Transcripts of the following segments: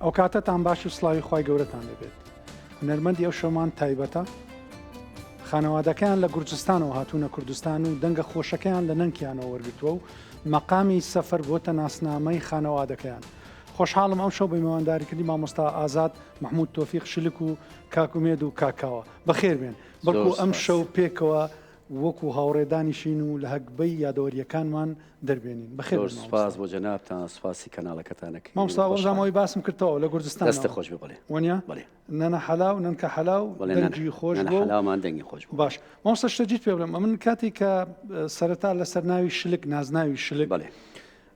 ئەو کاتەتان باش و سڵاوی خی گەورەتان لەبێت هونەرمەندی ئەو شەمان تایبەتە خانەوادەکەیان لە گورجستانەوە هاتوونە کوردستان و دەنگە خۆشەکەیان لە نەنکیانەوە وەرگتووە و مەقامی سەفەر بۆتە ناسنامەی خانەوادەکەیان خۆشحاڵم ئەم شەو بە میوانداریکردی مامۆستا ئازاد محمود تۆفیق شلک و کاکومێد و کاکاوە بەخێر بێن بەڵکو ئەم شەو پێکەوە وەکو هاوڕێدانیشین و لە هەکبەی یادەوەریەکانمان دەربێنین بەخێر سپاس بۆ جەنابتان سپاسی کەناڵەکەتانەکە مامۆستا وەزامەوەی باسم کردەوە لە گورجستان دەستە خۆش بڵێ وەنیا نەنە حەلاو نەنکە حەلاو دەنگی خۆش حەلاومان دەنگی خۆش باش مامۆستا شتەجیت پێ بڵێم من کاتی کە سەرەتا لەسەر ناوی شلک نازناوی شلک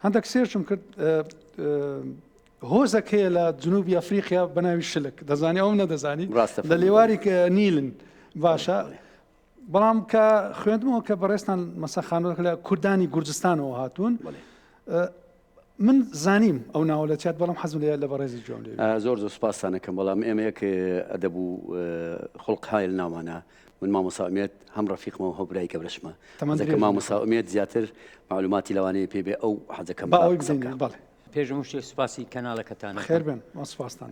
هەندێک سێرچم کرد هۆزەکەیە لە جنوبی ئەفریقیا بەناوی شلک دەزانی ئەو نەدەزانی لە لێواری نیلن باشە بەڵام کە خوێندمەوە کە بەڕێستان مەسەخانەوە لە کوردانی گورجستانەوە هاتوون من زانیم ئەو ناوەلەچات بەڵام حەزم لێ لە بەڕێزی جوان زۆر زۆر سپاسانەکەم بەڵام ئێمەیەک ئەدەب و خڵقهای لە ناوانە من مامۆستا ئومێد هەم ڕەفیقمەوە هەو برای گەورەشمە کە مامۆستا ئومێد زیاتر معلوماتی لەوانەیە پێ بێ ئەو حەزەکەم بەڵێ پێشم شتێ سوپاسی کەناڵەکەتانە خێر بن سپاسان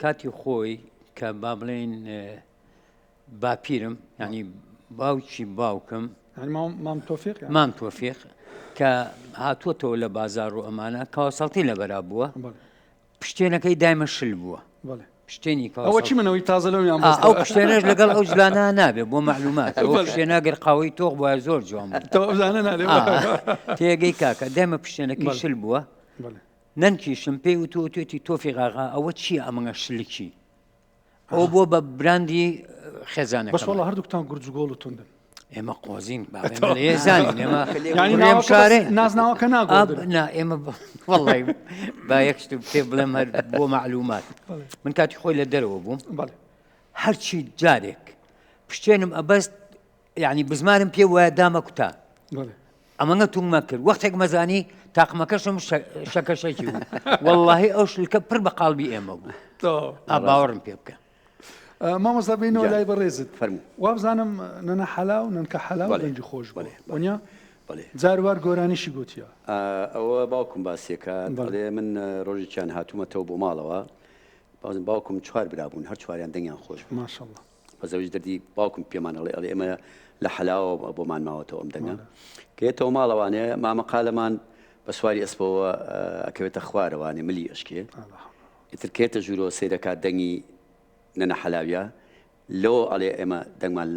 کاتی خۆی کە با بڵێن باپیرم ینی باوکی باوکم مام تۆفیق کە هاتووەتەوە لە بازار و ئەمانە کاوەسەڵتی لەبەرا بووە پشتێنەکەی دایمە شل بووە پشتێنی ئەوە چی منەوەی تازە لەویان ئەو پشتێنەش لەگەڵ ئەو جلانە نابێت بۆ معلومات ئەو پشتێناگەر قاوەی تۆق بووە زۆر جوان تێگەی کاکە دایمە پشتێنەکەی شل بووە نەنکیشم پێی و تۆتی تۆفیق ئاغا ئەوە چییە ئەمەگە شلکی ئەو بۆ بە براندی خێزانەکە بەس وەڵا هەردووکتان گورجگۆڵ و توندن ئێمە قۆزین زانین ئێمە شارێ نازناوەکە ناگۆ ئێمە وەڵی با یەکشت پێ بڵێم هەر بۆ معلومات من کاتی خۆی لە دەرەوە بووم هەرچی جارێک پشتێنم ئەبەست یعنی بزمارم پێ وایە دامە کوتا ئەمەگە توممە کرد وەختێک مەزانی تاقمەکەشم شەکەشەکی بوو وەڵڵاهی ئەو شلکە پڕ بە قاڵبی ئێمە بوو باوەڕم پێ بکە مامۆستا بینەوە لای بەڕێزت وابزانم نەنە حەلاو نەنکە حەلاو دەنگی خۆش وەنیا جاروار گۆرانیشی گوتیە ئەوە باوکم باسیەکە دەڵێ من ڕۆژێکیان هاتوومەتەوە بۆ ماڵەوە بازم باوکم چوار برابوون هەر چواریان دەنگیان خۆش ماشەڵڵا بەزەویش دەردی باوکم پێمانەڵێ ئەڵێ ئێمە لە حەلاوە بۆمان ماوەتەوە ئەم دەنگە کێتەوە ماڵەوانەیە مامەقالەمان بە سواری ئەسپەوە ئەکەوێتە خوارەوانێ ملی ئەشکێ ئیتر کێتە ژوورەوە سیرەکات دەنگی نەنە حەلاویە لۆ ئەڵێ ئێمە دەنگمان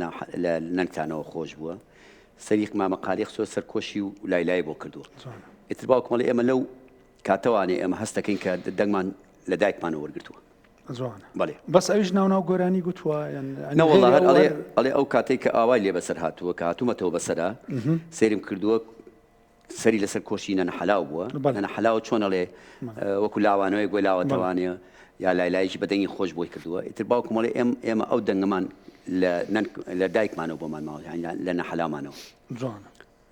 لە نەنگتانەوە خۆش بووە سەریق مامەقالی خسۆ سەرکۆشی و لای بۆ کردووە ئیتر باوکمەڵێ ئێمە لەو کاتەوانێ ئێمە هەست دەکەین کە دەنگمان لە دایکمانەوە وەرگرتووە بەڵێ بەس ئەویش ناو گۆرانی گوتووە نەوەڵا هەر ئەڵێ ئەو کاتێک کە ئاوای لێ بەسەر هاتووە کە هاتوومەتەوە بەسەرا سێرم کردووە سەری لەسەر کۆشی نەنە حەلاو بووە نەنە حەلاو چۆن ئەڵێ وەکو لاوانەوەی گوێ لاوەتەوانێ یا لایلایشی بەدەنگی خۆش بۆی کردووە ئیتر باوکمەڵێ ئێمە ئەو دەنگەمان لە دایکمانەوە بۆمان ماوە لە نەحەلامانەوە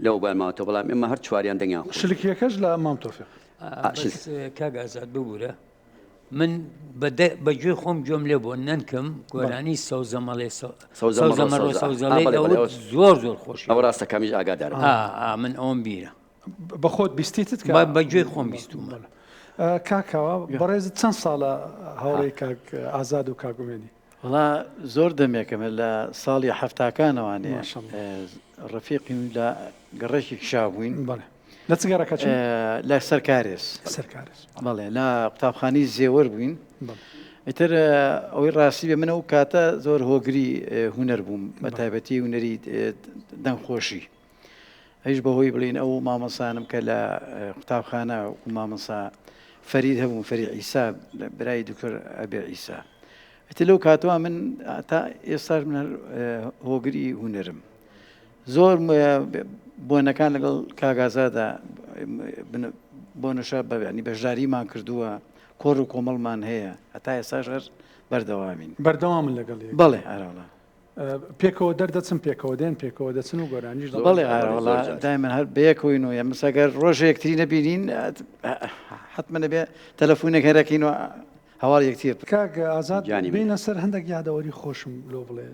لەو بەماوەتەوە بەڵام ئێمە هەر چواریان دەنگیان خۆش شلکیەکەش لە مام تۆفیق کاک ئازاد ببوورە من بەگوێ خۆم گوێم لێ بۆ نەنکم گۆرانی سەوزەمەڵێ سەوزەمەڕۆ سەوزەڵێ زۆر خۆشی ئەو ڕاستەکەمیش ئاگادارم من ئەوم بیرە بە خۆت بیستیتت بەگوێ خۆم بیستومە کاکەوە بەڕێزت چەند ساڵە هاوڕێی کاک ئازاد و کاگومێنی وڵا زۆر دەمێکەمە لە ساڵی هەفتاکانەوانەیە ڕەفیقی لە گەڕێکی کشابووین لە چگەڕەکە لە سەرکارێز بەڵێ لە قوتابخانەی زێوەر بووین ئیتر ئەوەی ڕاستی بێ منە و کاتە زۆر هۆگری هوەر بووم بە تایبەتی هوەری دەنگخۆشی هیچ بەهۆی بڵین ئەو مامەسانم کە لە قوتابخانە و مامەسا فەرید هەبوو فەری عیسا برای دکتۆر ئەبێ عیسا ئەتە لەو کاتەوە من تا ئێستاش من هۆگری هوەرم زۆر بۆنەکان لەگەڵ کاگازادا بۆ نەشە بەنی بەشداریمان کردووە کۆڕ و کۆمەڵمان هەیە هەتا ئێستاش هەر بەردەوامین بەردەوامن لەگەڵ بەڵێ ئارەوڵا پێکەوە دەردەچن پێکەوە دێن پێکەوە دەچن و گۆرانیش بەڵێ ئارەوڵا دایمەن هەر بەیەکەوەین و ئێمەسەگەر ڕۆژە یەکتری نەبینین حتممە نەبێ تەلەفۆنێک هەرەکەین و هەواڵ یەکتیر کاک ئازاد بینە سەر هەندێک یادەوەری خۆشم لۆ بڵێ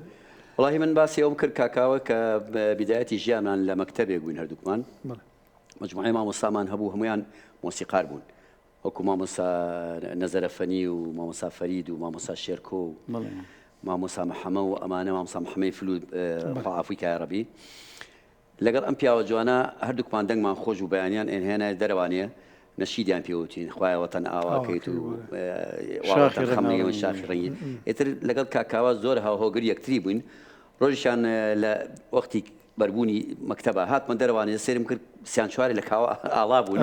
وڵی من باسی ئەوم کرد کاکاوە کە بیدایەتی ژیانمان لە مەکتەبێک بووین هەردووکمان مجموعەی مامۆستامان هەبوو هەمویان مۆسیقار بوون وەکو مامۆستا نەزەرەفەنی و مامۆستا فەرید و مامۆستا شێرکۆ و مامۆستا محەممە و ئەمانە مامۆستا محەممەی فلود خواعافوی کارەبی لەگەڵ ئەم پیاوە جوانە هەردووکمان دەنگمان خۆش و بەیانیان ئێنهێنە دەرەوانەیە نەشیدیان پێوتین خوای وەتەن ئاواکەیت و خەمنی شاخی ڕەنگی ئێتر لەگەڵ کاکاوە زۆر هاوهۆگر یەکتری بووین ڕۆژیان لە وەختی بەربوونی مەکتەبە هاتمە دەرەوانێ سێرم کرد سیان چواری لە کاوە ئاڵا بوون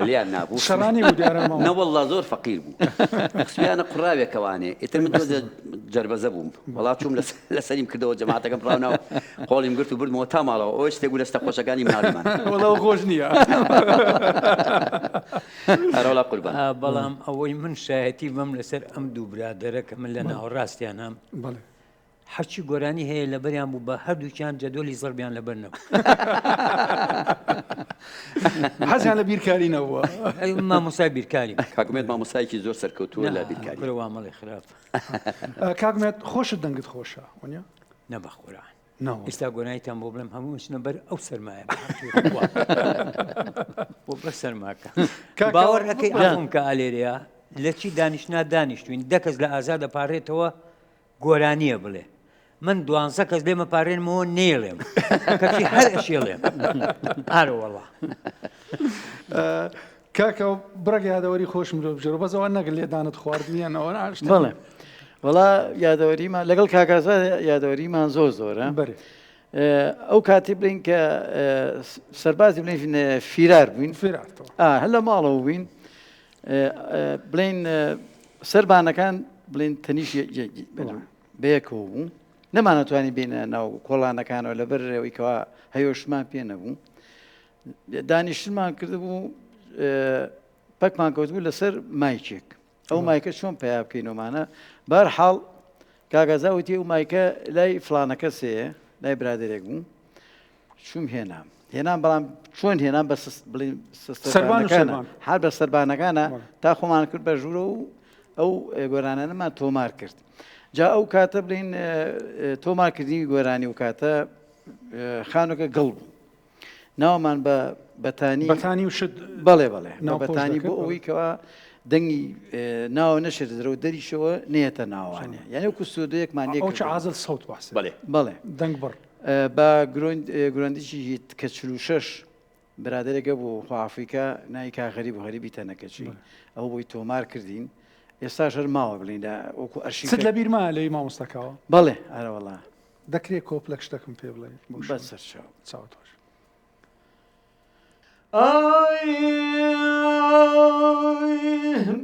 لیان نابوو شەڕانی نەوەڵڵا زۆر فەقیر بوو قسویانە قوڕاوێکەوانێ ئیتر من تۆزە جەربەزە بووم وەڵات چووم لەسەریم کردەوە جەماعەتەکەم ڕاوناوە قۆڵیم گرت و بردمەوە تا ماڵەوە ئەوە شتێک بوو لەستە خۆشەکانی مناڵیمان وەڵاو خۆش نییە هەرەوڵا قوربان بەڵام ئەوەی من شایەتی بەم لەسەر ئەم دوو برادەرە کە من لە ناوەڕاستیان هەم هەرچی گۆرانی هەیە لە بەریان بوو بە هەردووکیان جەدۆلی زەربیان لەبەر نەبوو حەزیان لە بیرکارینەوە مامۆسای بیرکاری کاکمێت مامۆسایەکی زۆر سەرکەوتووە لە بیرکاری برەوە مەڵی خراپ کاکمێت خۆشت دەنگت خۆشە وەنیا نەبە خۆران ئێستا گۆرانیتان بۆ بڵێم هەموو چنە بەر ئەو سەرمایە بۆ بە سەرماکە باوەڕەکەی ئەم کە ئالێرەیە لە چی دانیشتنا دانیشتوین دە کەس لە ئازاد دەپارێتەوە گۆرانیە بڵێ من 12 کەس لێمە پارێنمەوە نێڵێم کەچی هەر ئەشێڵێم ئارەوەڵا کاکە بڕێک یادەوەری خۆش مرۆڤ بژێرە بەزەوە نەگەر لێدانت خواردنیانەوە ناشت بڵێ وڵا یادەوەریمان لەگەڵ کاکازا یادەوەریمان زۆرە ئەو کاتی بڵین کە سەربازی بڵین فیرار بووین هەر لە ماڵەوە بووین بڵین سەربانەکان بڵین تەنیش بەیەکەوە بوو نەمانەتوانی بینە ناو کۆڵانەکانەوە لەبەر ئەوەی کەوا هەیۆشمان پێ نەبوو دانیشتمان کردبوو پەکمان کەوتبوو لەسەر مایکێک ئەو مایکە چۆن پیا بکەینەوەمانە بەرحاڵ کاگازاوتی ئەو مایکە لای فلانە کەسەیە لای برادێک بوو چوم هێنام بەڵام چۆن هێنام بە هەر بە سەربانەکانە تا خۆمان کرد بە ژوورە و ئەو گۆرانانەمان تۆمار کرد جا ئەو کاتە بڵین تۆمارکردنی گۆرانی و کاتە خانووکە گەڵ بوو ناومان بە بەتانی وشت بەڵێ بەتانی بۆ ئەوەی کەوا دەنگی ناوە نەشێت درەوە دەریشەوە نێتە ناوانێ یعنی وەکو سودەیەکمان ئەو عازل سەوت باس بڵێ دەنگ بڕ بە گرۆندیی کە 46 برادێکە بۆ خۆعافریکا نای کاغەری بۆ غەریبی تەنەکەچی ئەو بۆی تۆمار کردین ئێستا ژەر ماوە بڵین وەکو ئەرشی لە بیرما لەی مامۆستاکەوە بەڵێ ئەرەوەڵا دەکرێت کۆپلەک شتێکم پێ بڵێ بەسەر چاوتۆش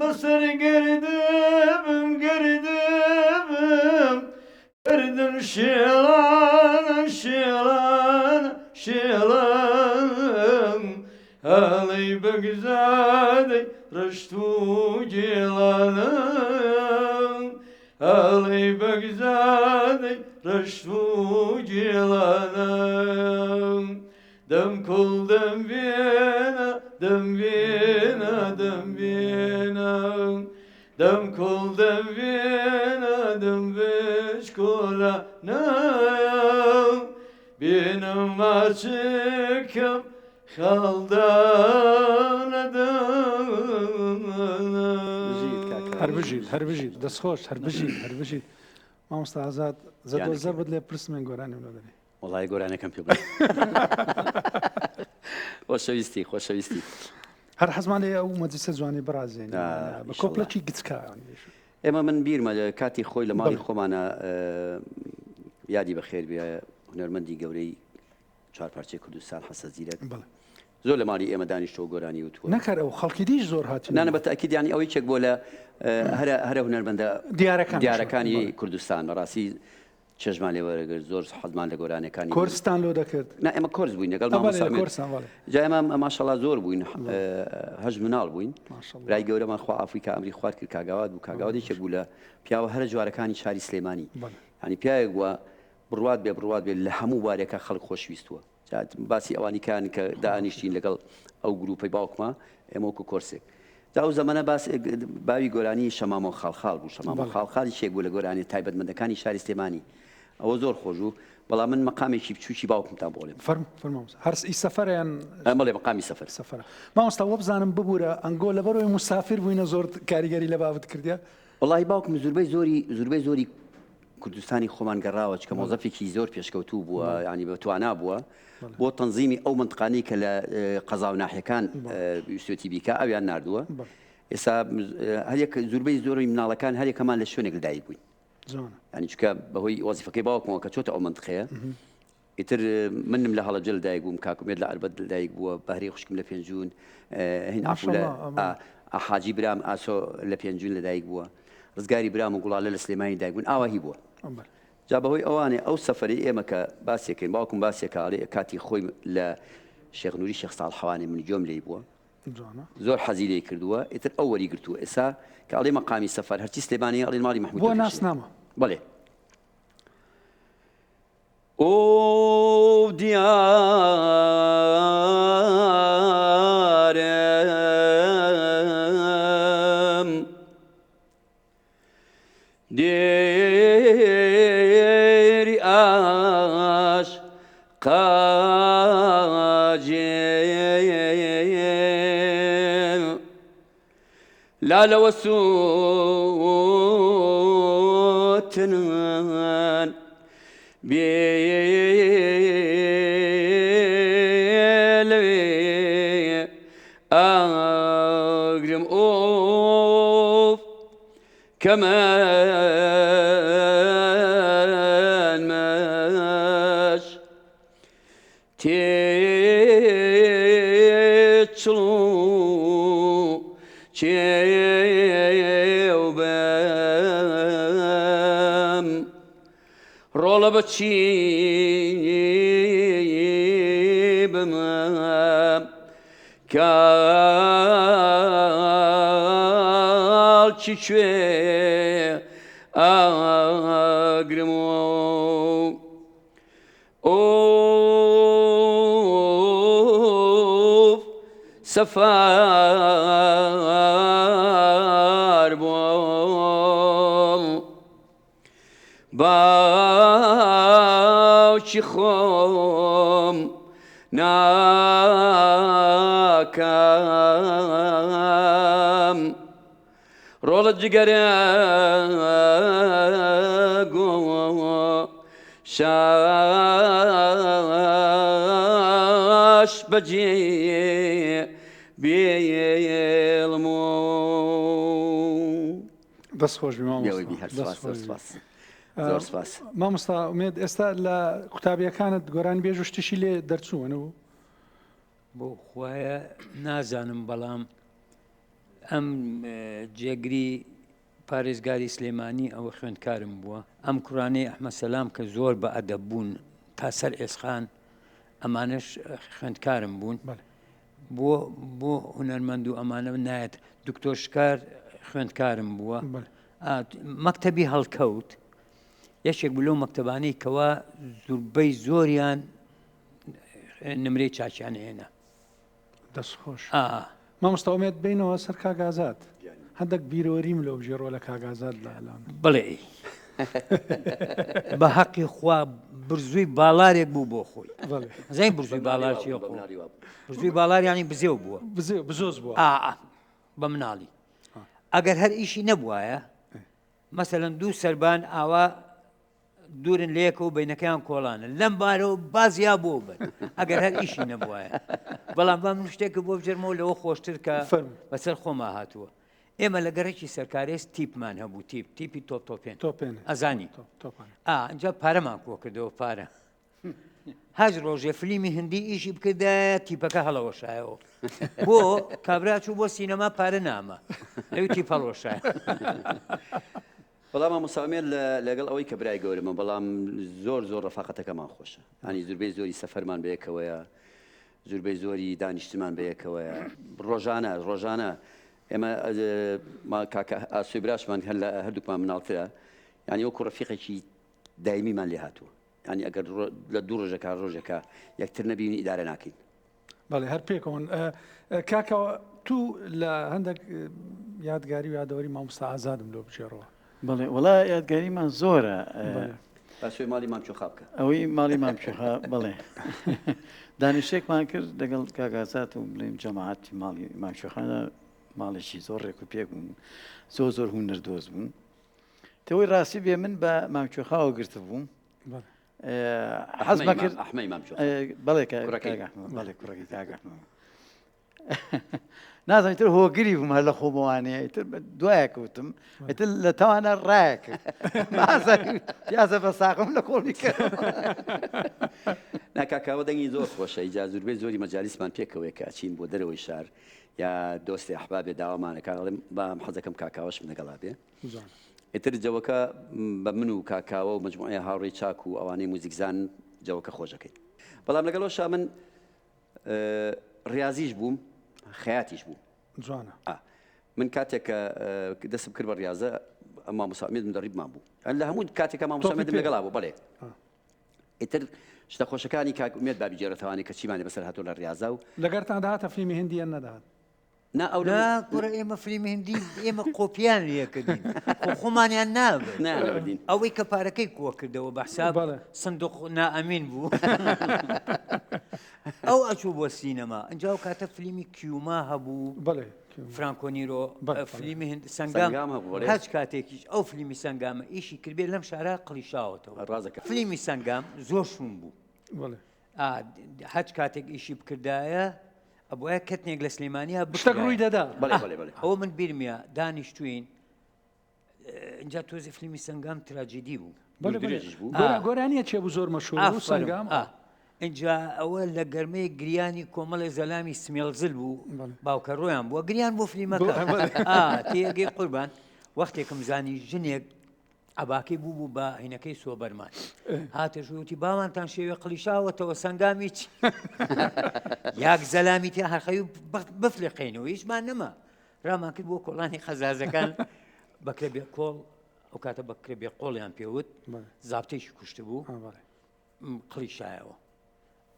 بەسەر گردم گردم شێڵان هەڵی بەگزادەی ڕشت و گێڵانم هەڵی بەگزادەی ڕشت و گێڵانم دەم کوڵ دەمبێنە دەم کوڵ دەمبێنە دەمبێش کۆلانم بێنم ماچەکەم هەربژیت دەستخۆش هەربژیت مامۆستا ئازاد زەدۆ زەربت لێ پرسمێن گۆرانی وڵەدەنی وڵای گۆرانەکەم پێ خۆشەویستی هەر حەزمان لێ ئەو مەجلیسە جوانی بەڕازێن بە کۆپلەکی گچکە ئێمە من بیرمە کاتی خۆی لە ماڵی خۆمانە یادی بەخێر بێ هونەرمەندی گەورەی چوارپارچەی کوردستان حەسە زیرەک زۆر لە ماڵی ئێمە دانیشتەوە گۆرانی وتووە نەکار ئەو خەڵکی دیش زۆر هاتی نانە بە تاکیدیانی ئەوەی چێک بۆ لە هەرە هونەرمەندە دیارەکانی کوردستان بەڕاستی چێژمان لێوەرەگرت زۆر حەزمان لە گۆرانەکانی کۆرستان لۆ دەکرد نا ئێمە کۆرس بووین لەگەڵ جا ئێمە ماشەڵا زۆر بووین هەژ مناڵ بووین برای گەورەمان خوا ئافریکا ئەمری خوارد کرد کاگاوات بوو کاگاواتێکێک بوو لە پیاوە هەرە جوارەکانی شاری سلێمانی ینی پیاوێک بووە بڕوات بێ لە هەموو وارێکە خەڵک خۆشویستووە باسی ئەوانیکان کە دانیشتین لەگەڵ ئەو گروپی باوکمە ئێمە وەکو کۆرسێک دا ئەو زەمانە باوی گۆرانی شەمامۆ خاڵخاڵ بوو شەمامۆ خاڵخاڵی شێک بوو لە گۆرانی تایبەتمەندەکانی شاری سلێمانی ئەوە زۆر خۆش و بەڵام من مەقامێکی بچووکی باوکمتان بۆڵێم فەرموو هەرسی سەفەریان ئەمەڵێ مەقامی سەفەر سەفەرە مامۆستا وە بزانم ببوورە ئەنگۆ لەبەرەوەی مسافر بووینە زۆر کاریگەری لە بابت کردیا وڵی باوکم زوربەی زۆری کوردستانی خۆمان گەڕاوە چکە مۆزەفێکی زۆر پێشکەوتوو بووە ینی بە توانا بووە بۆ تەنظیمی ئەو منطقانی کە لە قەزا و ناحیەکان ویستێتی بیکە ئەویان نردووە ئێستا هەرێک زوربەی زۆری مناڵەکان هەرێکەمان لە شوێنێک لەدایک بووین ینی چکە بەهۆی وەزیفەکەی باوکمەوە کە چۆتە ئەو منطقەیە ئیتر منم لە هەڵەبجە لەدایک بووم کاکومێت لە ئەربەد لەدایک بووە بەهرەی خوشکم لە پێنجون هین حاجی برام ئاسۆ لە پێنجون لەدایک بووە ڕزگاری برام و گوڵالە لە سلێمانی دایک بوون ئاوا هی بووە جا بەهۆی ئەوانێ ئەو سەفەری ئێمە کە باسیەکەین باوکم باسیێکاڵێ کاتی خۆی لە شێخ نووری شێخ ساڵحەوانی من گوێم لێی بووە زۆر حەزی لێی کردووە ئیتر ئەو وەری گرتووە ئێستا کە ئەڵێ مەقامی سەفەر هەرچی سلێمانی ئەڵێن ماڵی مەحموود بۆ ناسنامە بەڵێ ئۆ دیارم دێری عاشقاجێ لالەوە سووتنان بێلەوێ ئاگرم ئۆف كمان ماش تيتشلو تيوبام رولا بتشي بمام كالتشي أغرمو أوف سفار بوم باوشي خوم ناكام رولت جگرگو شاش بجی بیلمو دەست خۆش مامۆستا ئومێد ئێستا لە قوتابیەکانت گۆران بێژ و شتیشی لێ دەرچوونەوە بۆ خوایە نازانم بەڵام ئەم جێگری پارێزگاری سلێمانی ئەوە خوێندکارم بووە ئەم کوڕانەی ئەحمەد سەلام کە زۆر بە ئەدەب بوون تا سەر ئێسخان ئەمانەش خوێندکارم بوون بۆ هونەرمەند و ئەمانە نایەت دکتۆر شکار خوێندکارم بووە مەکتەبی هەڵکەوت یەکێک بلەو مەکتەبانەی کەوا زوربەی زۆریان نمرەی چاکیان هێنا دەست خۆش مامۆستا ئومێد بینەوە سەر کاگازات هەندێک بیرۆریم لەو ژێڕۆ لە کاگازات لاڵان بڵێ بە حەقی خوا برزووی باڵارێک بوو بۆ خۆی زەی برزووی باڵار چیە برزووی باڵاریانی بزێو بووە بزۆز بووە بە مناڵی ئەگەر هەر ئیشی نەبووایە مەسەلەن دوو سەربان ئاوا دوورن لەیەکە و بینەکەیان کۆڵانە لەم بارەوە بازیا بۆ بن ئەگەر هەر ئیشی نەبووایە بەڵام بام شتێکە بۆ بجەرمەوە لەوە خۆشتر کە بەسەر خۆما هاتووە ئێمە لە گەڕێکی سەرکارێز تیپمان هەبوو تیپی تۆپێن ئەزانی اینجا پارەمان کۆ کردەوە پارە هەج ڕۆژێ فلیمی هندی ئیشی بکردە تیپەکە هەڵەوەشایەوە بۆ کابراچوو بۆ سینەما پارە نامە لەوی تیپ هەڵەوەشایە بەڵام مساومێن لەگەڵ ئەوەی کە برای گەورمە بەڵام زۆر ڕەفاقەتەکەمان خۆشە ینی زوربەی زۆری سەفەرمان بەیەکەوەیە زوربەی زۆری دانیشتمان بەیەکەوەیە ڕۆژانە ئێمە کاکە ئاسوی براشمان هەر لە هەردووکمان مناڵترە ینی وەکو ڕەفیقێکی دایمیمان لێ هاتووە ینی ئەگەر لە دوو ڕۆژەکە ڕۆژەکە یەکتر نەبینی ئیدارە ناکەین بەڵێ هەر پێکەوەن کاکەوە تو لە هەندێک یادگاری و یادەوەری مامۆستا ئازادم لۆ بچێڕەوە بەڵێ وڵا یادگاریمان زۆرە بەسوێ ماڵی مامچۆخا بکە ئەوەی ماڵی مامچۆخا بڵێ دانیشتێکمان کرد لەگەڵ کاگازات و بڵێم جەماعەتی ماڵی مامچۆخانە ماڵێکی زۆر ڕێک و پێک بوون زۆر هونەردۆز بوون تەوەی ڕاستی بێ من بە مامچۆخاوە گرتە بووم حەزمە کرد ئەحمەی مامچۆ بەڵێ بەڵێ کوڕەکەی کاگەحمە نازانم تر هۆگری بووم هەر لە خۆمەوانەیە تر دوایە کەوتم ئیتر لە تاوانە ڕایە کرد پیازە بە ساقم لە کۆڵی کرد ناکاکاوە دەنگی زۆر خۆشە ئیجا زوربەی زۆری مەجالیسمان پێکەوەی کاچین بۆ دەرەوەی شار یا دۆستی ئەحبابێ داوامانەکان ئەڵێم بام حەزەکەم کاکاوەشم لەگەڵا بێ ئیتر جەوەکە بە من و کاکاوە و مجموعە هاوڕێی چاک و ئەوانەی موزیکزان جەوەکە خۆشەکەی بەڵام لەگەڵەوەشا من ڕاضیش بووم خەیاتیش بوو جوانە من کاتێککە دەستم کرد بە ڕاضە ئەمما مسامێت من دەڕیبمان بوو لە هەموو کاتێکە مامۆسامێتم لەگەڵا بوو بڵێ ئیتر شتە خۆشەکانی کاکومێت بابیجێرەتەوانی کە چیمانی بەسەر هاتۆ لە ڕاضە و لەگەرتان داهاتە فیلمی هندیان نەداهات نا ئەو لا کوڕە ئێمە فیلمی هندی ئێمە قۆپیان لێکردین خۆمانیان نابێت ئەوەی کە پارەکەی کۆ کردەوە بە حساب سندوق نائەمین بوو ئەو ئەچوو بۆ سینەما ئەنجا و کاتە فیلمی کیوما هەبوو فرانکۆنیرۆ فیلمی سەنگام هەبوو هەچ کاتێکیش ئەو فیلمی سەنگامە ئیشی کردبێت لەم شارە قلیشاوەتەوە فیلمی سەنگام زۆر شوم بوو هەچ کاتێک ئیشی بکردایە ئەبواە کەتنێک لە سلێمانیا شتێک ڕووی دەدا ئەوە من بیرمیە دانیشتوین اینجا تۆزی فیلمی سەنگام تراجیدی بوو گۆرانیە چێ بوو زۆر مەشهوور سەنگام اینجا ئەوە لە گەرمەی گریانی کۆمەڵی زەلامی سمێڵزل بوو باوکە ڕۆیان بووە گریان بۆ فیلمەکە تێگەی قوربان وەختێکم زانی ژنێک ئەباکەی بوو بە هینەکەی سۆبەرمان هاتەژوتی باوانتان شێوێ قلیشاوەتەوە سەنگامی چی یاک زەلامی تێ هەرخەوی بفلقینەوە هیچمان نەما ڕامان کرد بۆ کۆڵانی خەزازەکان بەکرێ بێ کۆڵ ئەو کاتە بەکرێ بێ قۆڵیان پێوت زابتێکی کوشت بوو قلیشایەوە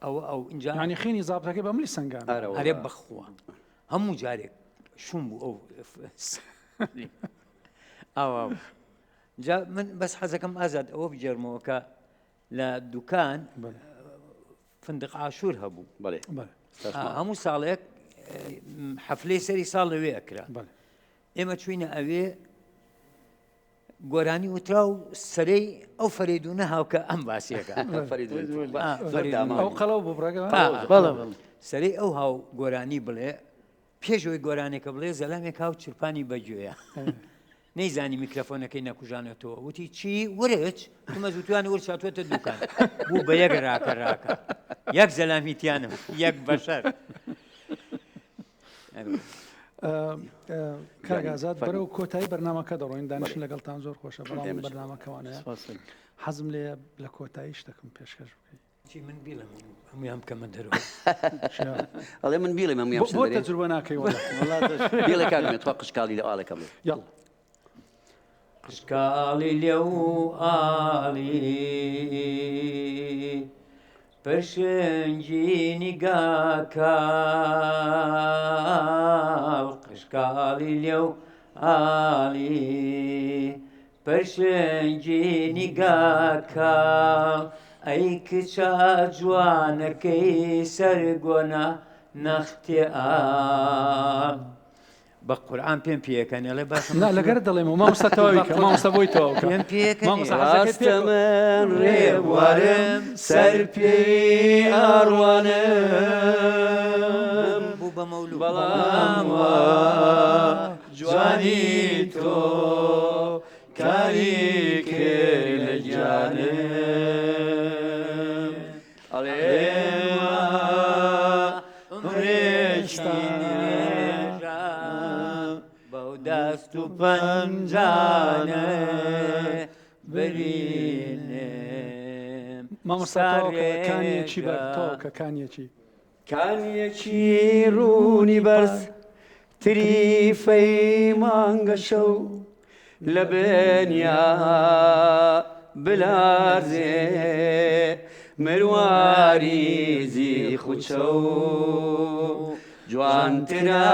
ئەو اینجا ینی خینی زابتەکەی بە ملی سەنگان هەرێ بەخوا هەموو جارێک شوم بوو ئەو جا من بەس حەزەکەم ئازاد ئەوە بجێرمەوە کە لە دوکان فندق عاشور هەبوو هەموو ساڵێک حەفلەی سەری ساڵ لەوێ ئەکرا ئێمە چوینە ئەوێ گۆرانی وترا و سەرەی ئەو فەریدونە هاوکە ئەم باسیەکە ئەو قەڵەو بۆ بڕەکە سەرەی ئەو هاو گۆرانی بڵێ پێشەوەی گۆرانێکە بڵێ زەلامێک هاو چرپانی بەگوێیە نەیزانی میکرۆفۆنەکەی نەکوژانێتەوە وتی چی وەرێچ تومە زووتوانە وەرچاتوێتە دوکان بوو بە یەک ڕاکە یەک زەلامیتیانم یەک بەشەر کاگازات بەرەو کۆتایی بەرنامەکە دەڕۆین دانیشتن لەگەڵتان زۆر خۆشە بەڵام بەرنامەکەوانەیە حەزم لێ لە کۆتایی شتێکم پێشکەش بکەیت چی من بیڵم هەمویان بکەمە دەرەوە ئەڵێ من بیڵێم هەمویان بۆ تەجروبە ناکەی بیڵێ کاکمێت توا قشکاڵی لە ئاڵەکە بڵێ قشکاڵی لێو ئاڵی پەرشنجی نیگاکاڵ قشکاڵی لێو ئاڵی پەرشنجی نیگاکاڵ ئەی کچە جوانەکەی سەرگۆنە نەختێ ئاڵ بە قورئان پێم پێکەنێ لێ باشم لەگەر دەڵێمەوە مامۆستاتەوەیکە مامۆستا بۆی تەواو پێم پێکەنێ ڕاستە من ڕێبوارم سەر پێی ئاڕوانم بوو بە مەولوو بەڵام جوانی تۆ کاری کرد لە گیانم ئەڵێمە عمرێکی دەست و پەنجانە برینم مامۆستاکانیەکی بەرتەوە کە کانیەکی کانیەکی ڕوونی بەرز تریفەی مانگە شەو لە بەنیا بلارزێ مرواری زیخ و چەو جوانترا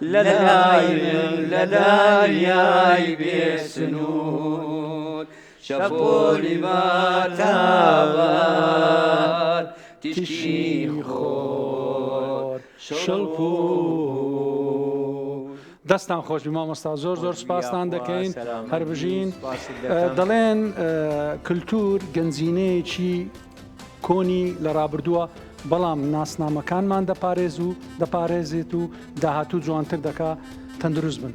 لە داریای بێسنوور شەپۆلی ماتاوار تیشکی خۆر شەڵپوو. دەستان خۆش مامۆستا زۆر زۆر سپاسان دەکەین هەربژین دەڵێن کللتور گەنجینەیەکی کۆنی لە ڕابردووە بەڵام ناسنامەکانمان دەپارێز و دەپارێزێت و داهاتوو جوانتر دەکا تەندروست بن.